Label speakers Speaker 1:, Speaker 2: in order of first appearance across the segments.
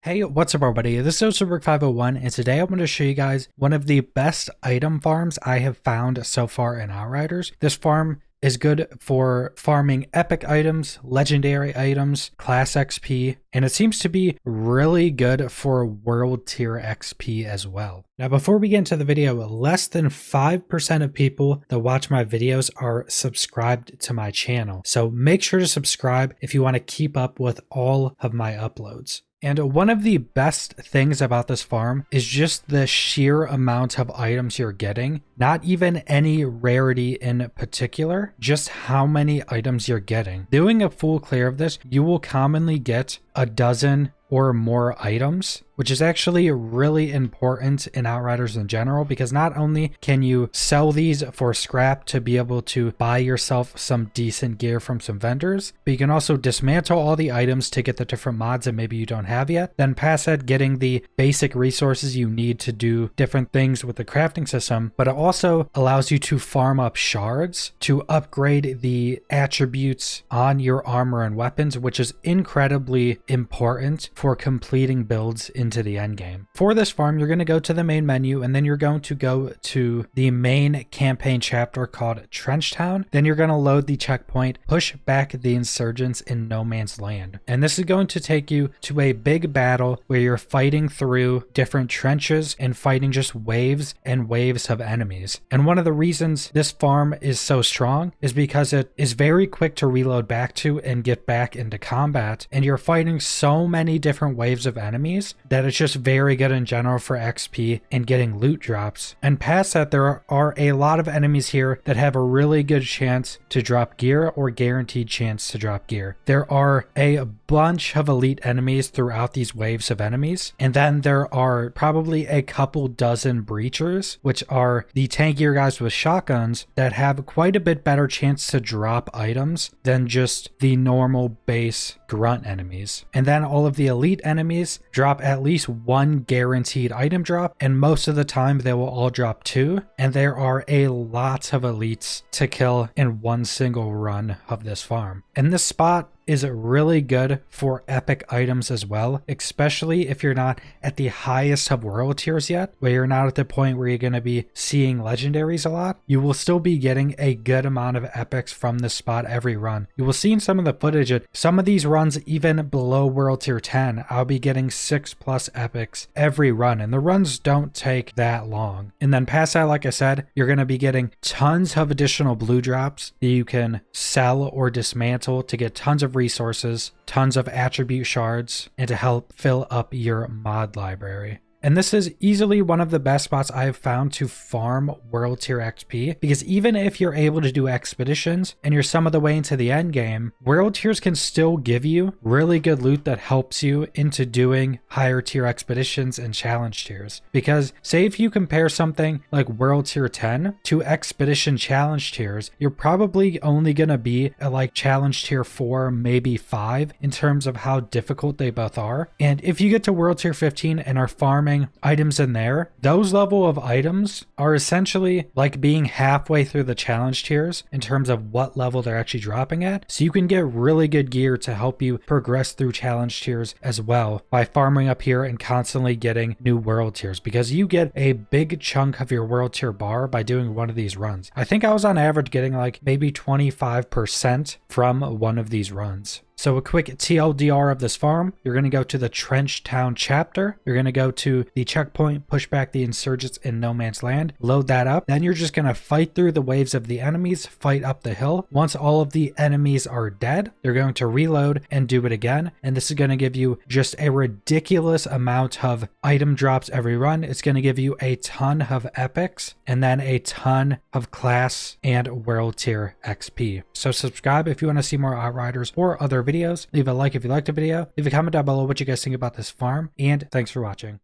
Speaker 1: Hey, what's up everybody? This is Super501 and today I'm going to show you guys one of the best item farms I have found so far in Outriders. This farm is good for farming epic items, legendary items, class XP, and it seems to be really good for world tier XP as well. Now before we get into the video, less than 5% of people that watch my videos are subscribed to my channel. So make sure to subscribe if you want to keep up with all of my uploads. And one of the best things about this farm is just the sheer amount of items you're getting. Not even any rarity in particular, just how many items you're getting. Doing a full clear of this, you will commonly get a dozen or more items, which is actually really important in Outriders in general, because not only can you sell these for scrap to be able to buy yourself some decent gear from some vendors, but you can also dismantle all the items to get the different mods that maybe you don't have yet, then past that getting the basic resources you need to do different things with the crafting system, but it also allows you to farm up shards to upgrade the attributes on your armor and weapons, which is incredibly important for completing builds into the end game. For this farm, you're going to go to the main menu and then you're going to go to the main campaign chapter called Trenchtown. Then you're going to load the checkpoint, push back the Insurgents in no man's land. And this is going to take you to a big battle where you're fighting through different trenches and fighting just waves and waves of enemies. And one of the reasons this farm is so strong is because it is very quick to reload back to and get back into combat. And you're fighting so many different waves of enemies that it's just very good in general for XP and getting loot drops. And past that, there are a lot of enemies here that have a really good chance to drop gear or guaranteed chance to drop gear. There are a bunch of elite enemies throughout these waves of enemies. And then there are probably a couple dozen breachers, which are the tankier guys with shotguns that have quite a bit better chance to drop items than just the normal base grunt enemies. And then all of the elite enemies drop at least one guaranteed item drop, and most of the time they will all drop two, and there are a lot of elites to kill in one single run of this farm. And this spot is really good for epic items as well, especially if you're not at the highest of world tiers yet, where you're not at the point where you're going to be seeing legendaries a lot. You will still be getting a good amount of epics from this spot every run. You will see in some of the footage that some of these runs, even below world tier 10, I'll be getting 6+ epics every run, and the runs don't take that long. And then past that, like I said, you're going to be getting tons of additional blue drops that you can sell or dismantle to get tons of resources, tons of attribute shards, and to help fill up your mod library. And this is easily one of the best spots I've found to farm world tier XP, because even if you're able to do expeditions and you're some of the way into the end game, world tiers can still give you really good loot that helps you into doing higher tier expeditions and challenge tiers. Because say if you compare something like world tier 10 to expedition challenge tiers, you're probably only going to be at like challenge tier 4, maybe 5 in terms of how difficult they both are. And if you get to world tier 15 and are farming items in there, those level of items are essentially like being halfway through the challenge tiers in terms of what level they're actually dropping at. So you can get really good gear to help you progress through challenge tiers as well by farming up here and constantly getting new world tiers, because you get a big chunk of your world tier bar by doing one of these runs. I think I was on average getting like maybe 25% from one of these runs. So a quick TLDR of this farm, you're going to go to the Trenchtown chapter, you're going to go to the checkpoint, push back the Insurgents in no man's land, load that up, then you're just going to fight through the waves of the enemies, fight up the hill. Once all of the enemies are dead, you're going to reload and do it again, and this is going to give you just a ridiculous amount of item drops every run. It's going to give you a ton of epics, and then a ton of class and world tier XP. So subscribe if you want to see more Outriders or other videos. Leave a like if you liked the video. Leave a comment down below what you guys think about this farm, and thanks for watching.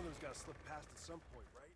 Speaker 2: Someone's gotta slip past at some point, right?